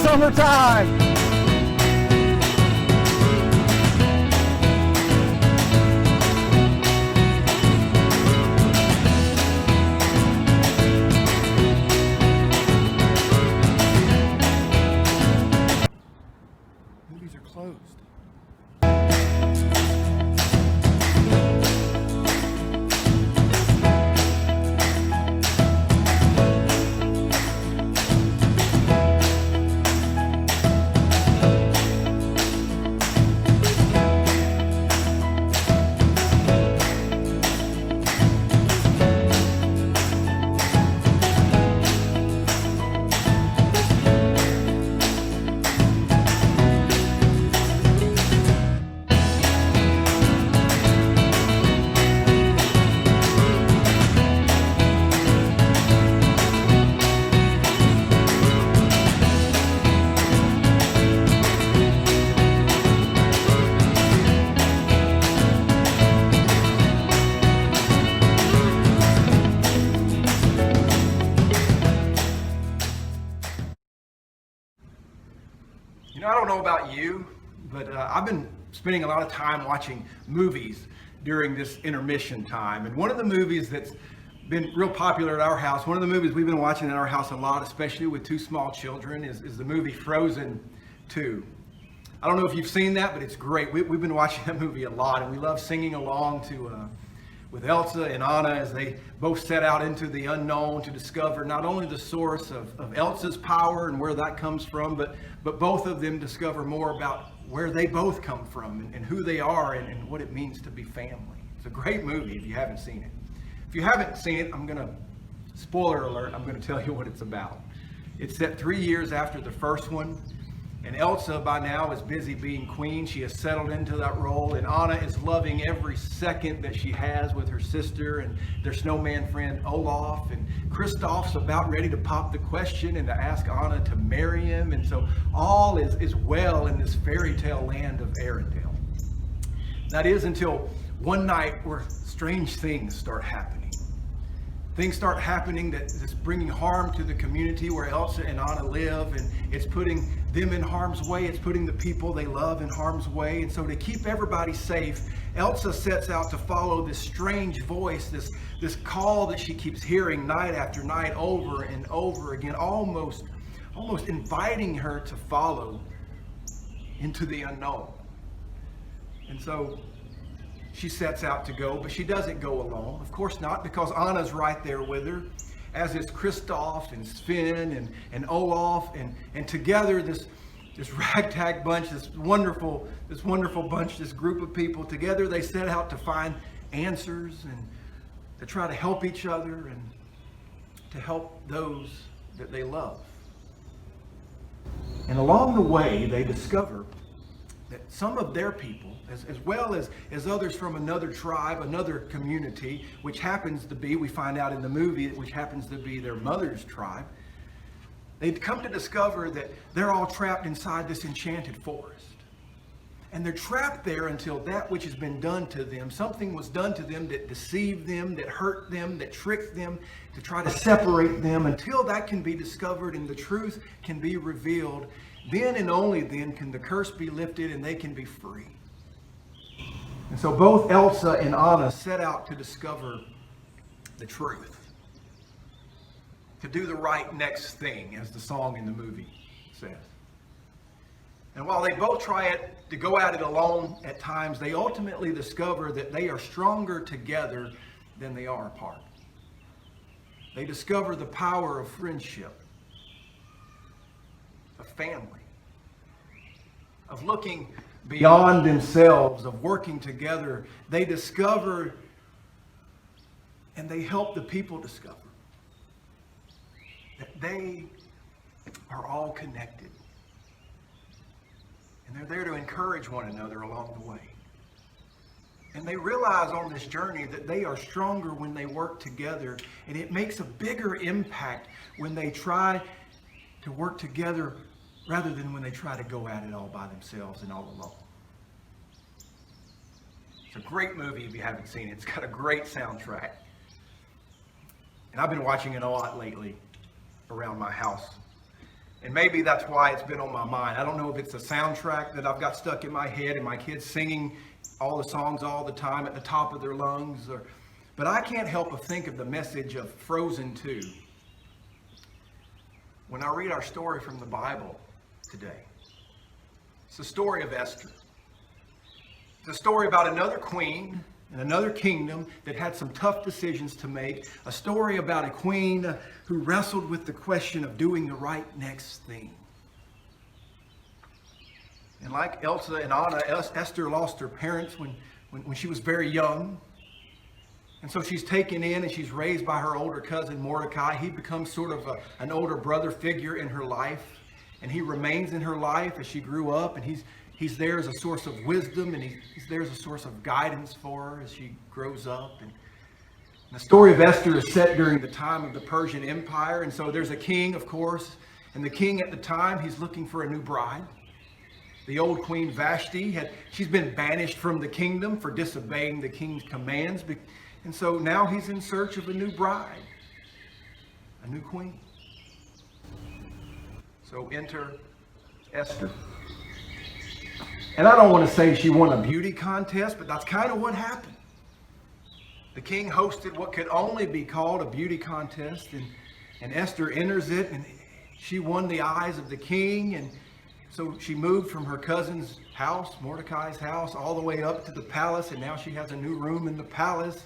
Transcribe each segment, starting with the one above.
summertime. Movies are closed. You know, I don't know about you, but I've been spending a lot of time watching movies during this intermission time. And one of the movies that's been real popular at our house, one of the movies we've been watching at our house a lot, especially with two small children, is the movie Frozen 2. I don't know if you've seen that, but it's great. We've been watching that movie a lot, and we love singing along with Elsa and Anna as they both set out into the unknown to discover not only the source of Elsa's power and where that comes from, but both of them discover more about where they both come from and who they are and what it means to be family. It's a great movie if you haven't seen it. If you haven't seen it, spoiler alert, I'm going to tell you what it's about. It's set 3 years after the first one. And Elsa by now is busy being queen. She has settled into that role, and Anna is loving every second that she has with her sister and their snowman friend Olaf. And Kristoff's about ready to pop the question and to ask Anna to marry him. And so all is well in this fairy tale land of Arendelle. That is until one night where strange things start happening. Things start happening that's bringing harm to the community where Elsa and Anna live, and it's putting them in harm's way. It's putting the people they love in harm's way. And so to keep everybody safe, Elsa sets out to follow this strange voice, this call that she keeps hearing night after night over and over again, almost inviting her to follow into the unknown. And so she sets out to go, but she doesn't go alone. Of course not, because Anna's right there with her, as is Kristoff and Sven and Olaf, and together this ragtag bunch, this wonderful bunch, this group of people, together they set out to find answers and to try to help each other and to help those that they love. And along the way, they discover that some of their people, as well as others from another tribe, another community, which happens to be, we find out in the movie, which happens to be their mother's tribe, they'd come to discover that they're all trapped inside this enchanted forest. And they're trapped there until that which has been done to them, something was done to them that deceived them, that hurt them, that tricked them, to try to separate them. Until that can be discovered and the truth can be revealed, then and only then can the curse be lifted and they can be free. And so both Elsa and Anna set out to discover the truth, to do the right next thing, as the song in the movie says. And while they both try to go at it alone at times, they ultimately discover that they are stronger together than they are apart. They discover the power of friendship, of family, of looking beyond themselves, of working together. They discover and they help the people discover that they are all connected. And they're there to encourage one another along the way. And they realize on this journey that they are stronger when they work together. And it makes a bigger impact when they try to work together rather than when they try to go at it all by themselves and all alone. It's a great movie if you haven't seen it. It's got a great soundtrack. And I've been watching it a lot lately around my house. And maybe that's why it's been on my mind. I don't know if it's a soundtrack that I've got stuck in my head and my kids singing all the songs all the time at the top of their lungs. But I can't help but think of the message of Frozen 2 when I read our story from the Bible today. It's the story of Esther. It's a story about another queen in another kingdom that had some tough decisions to make. A story about a queen who wrestled with the question of doing the right next thing. And like Elsa and Anna, Esther lost her parents when she was very young. And so she's taken in and she's raised by her older cousin Mordecai. He becomes sort of an older brother figure in her life. And he remains in her life as she grew up. And he's there as a source of wisdom. And he's there as a source of guidance for her as she grows up. And the story of Esther is set during the time of the Persian Empire. And so there's a king, of course. And the king at the time, he's looking for a new bride. The old queen Vashti, she's been banished from the kingdom for disobeying the king's commands. And so now he's in search of a new bride, a new queen. So enter Esther. And I don't want to say she won a beauty contest, but that's kind of what happened. The king hosted what could only be called a beauty contest, and Esther enters it, and she won the eyes of the king. And so she moved from her cousin's house, Mordecai's house, all the way up to the palace, and now she has a new room in the palace.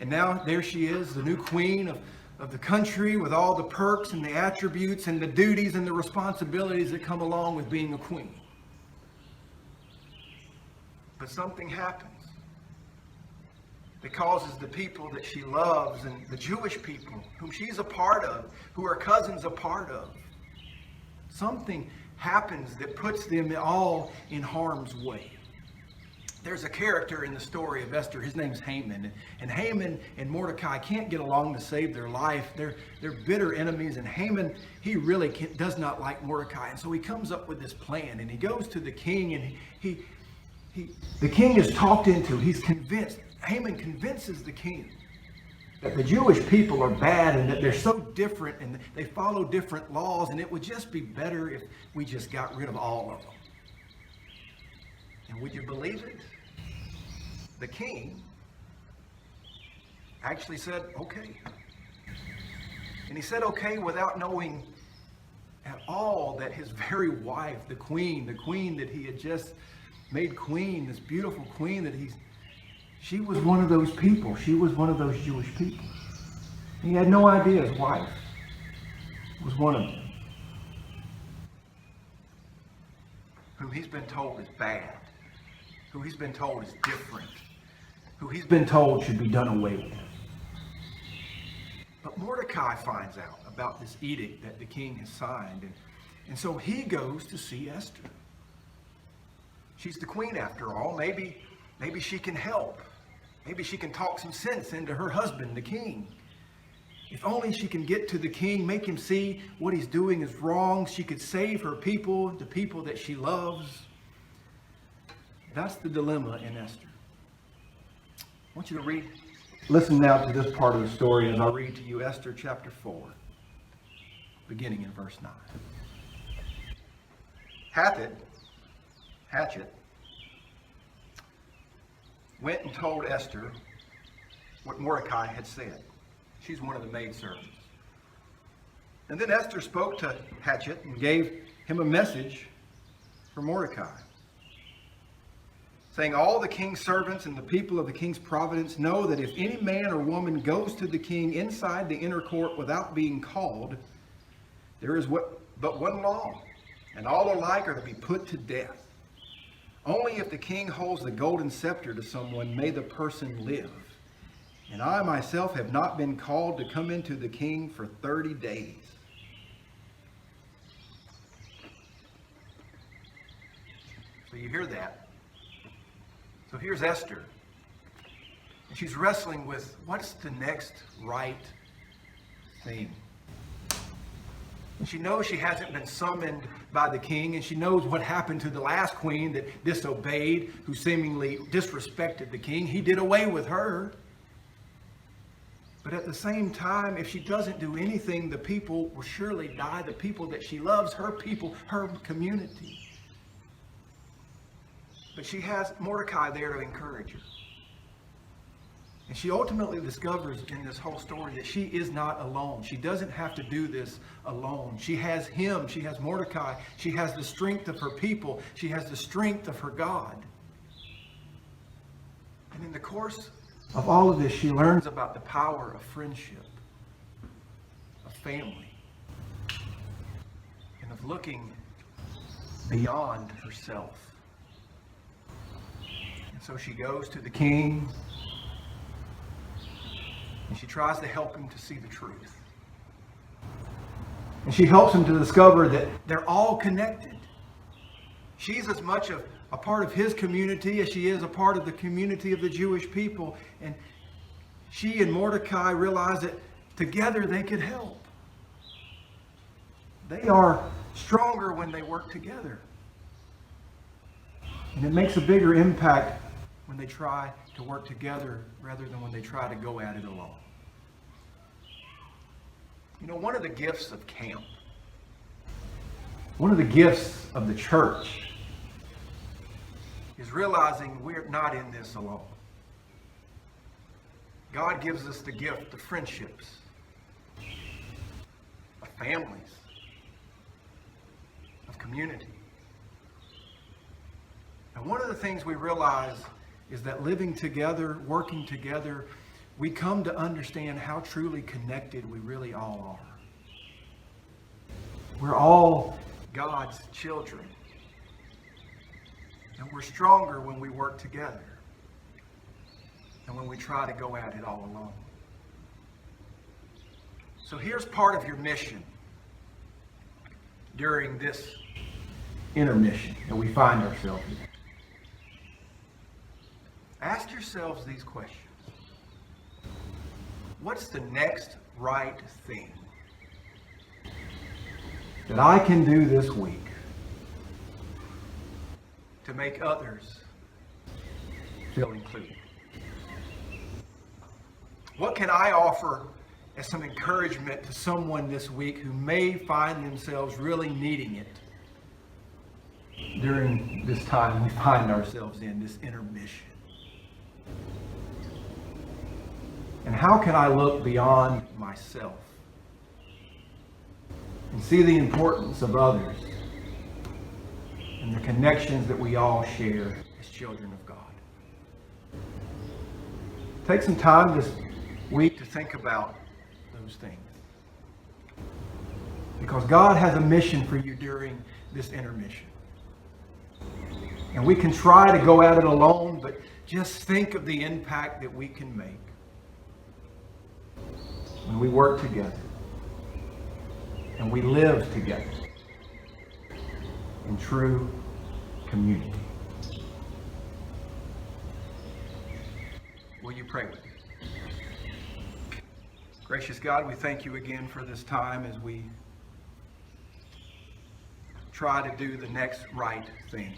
And now there she is, the new queen of the country, with all the perks and the attributes and the duties and the responsibilities that come along with being a queen. But something happens that causes the people that she loves and the Jewish people whom she's a part of, who her cousin's a part of, something happens that puts them all in harm's way. There's a character in the story of Esther. His name's Haman. And Haman and Mordecai can't get along to save their life. They're bitter enemies. And Haman, he really does not like Mordecai. And so he comes up with this plan. And he goes to the king. And the king is talked into. He's convinced. Haman convinces the king that the Jewish people are bad and that they're so different and they follow different laws. And it would just be better if we just got rid of all of them. And would you believe it? The king actually said, okay. And he said okay without knowing at all that his very wife, the queen that he had just made queen, this beautiful queen she was one of those people. She was one of those Jewish people. He had no idea his wife was one of them, whom he's been told is bad, who he's been told is different, who he's been told should be done away with. But Mordecai finds out about this edict that the king has signed, and so he goes to see Esther. She's the queen after all. Maybe she can help. Maybe she can talk some sense into her husband, the king. If only she can get to the king, make him see what he's doing is wrong, she could save her people, the people that she loves. That's the dilemma in Esther. I want you to listen now to this part of the story as I read to you Esther chapter 4, beginning in verse 9. Hatchett, went and told Esther what Mordecai had said. She's one of the maidservants. And then Esther spoke to Hatchett and gave him a message for Mordecai, saying, all the king's servants and the people of the king's providence know that if any man or woman goes to the king inside the inner court without being called, there is but one law, and all alike are to be put to death. Only if the king holds the golden scepter to someone may the person live. And I myself have not been called to come into the king for 30 days. So you hear that. So here's Esther. And she's wrestling with what's the next right thing. And she knows she hasn't been summoned by the king, and she knows what happened to the last queen that disobeyed, who seemingly disrespected the king. He did away with her. But at the same time, if she doesn't do anything, the people will surely die. The people that she loves, her people, her community. But she has Mordecai there to encourage her. And she ultimately discovers in this whole story that she is not alone. She doesn't have to do this alone. She has him. She has Mordecai. She has the strength of her people. She has the strength of her God. And in the course of all of this, she learns about the power of friendship, of family, and of looking beyond herself. And so she goes to the king, and she tries to help him to see the truth. And she helps him to discover that they're all connected. She's as much of a part of his community as she is a part of the community of the Jewish people. And she and Mordecai realize that together they could help. They are stronger when they work together. And it makes a bigger impact when they try to work together rather than when they try to go at it alone. You know, one of the gifts of camp, one of the gifts of the church, is realizing we're not in this alone. God gives us the gift of friendships, of families, of community. And one of the things we realize is that living together, working together, we come to understand how truly connected we really all are. We're all God's children. And we're stronger when we work together than when we try to go at it all alone. So here's part of your mission during this intermission that we find ourselves in. Ask yourselves these questions. What's the next right thing that I can do this week to make others feel included? What can I offer as some encouragement to someone this week who may find themselves really needing it during this time we find ourselves in, this intermission? And how can I look beyond myself and see the importance of others and the connections that we all share as children of God? Take some time this week to think about those things. Because God has a mission for you during this intermission. And we can try to go at it alone, but just think of the impact that we can make when we work together and we live together in true community. Will you pray with me? Gracious God, we thank you again for this time as we try to do the next right thing.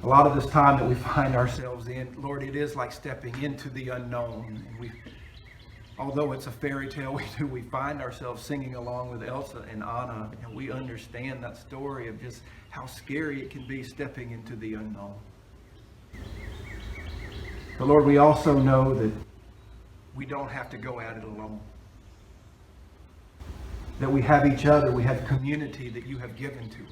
A lot of this time that we find ourselves in, Lord, it is like stepping into the unknown. And although it's a fairy tale, we find ourselves singing along with Elsa and Anna, and we understand that story of just how scary it can be stepping into the unknown. But Lord, we also know that we don't have to go at it alone. That we have each other, we have community that you have given to us.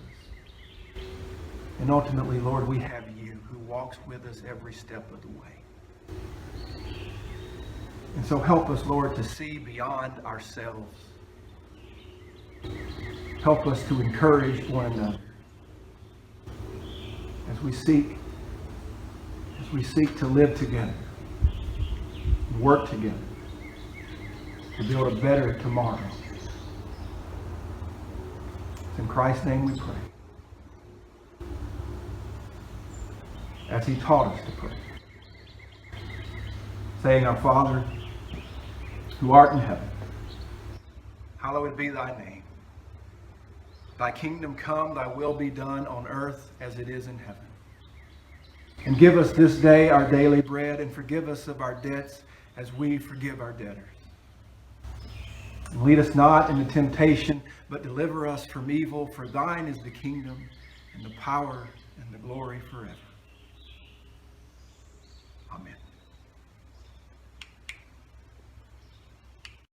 And ultimately, Lord, we have you who walks with us every step of the way. And so help us, Lord, to see beyond ourselves. Help us to encourage one another as we seek to live together and work together to build a better tomorrow. It's in Christ's name we pray. As he taught us to pray. Saying, Our Father, who art in heaven, hallowed be thy name. Thy kingdom come, thy will be done on earth as it is in heaven. And give us this day our daily bread, and forgive us of our debts as we forgive our debtors. And lead us not into temptation, but deliver us from evil. For thine is the kingdom and the power and the glory forever.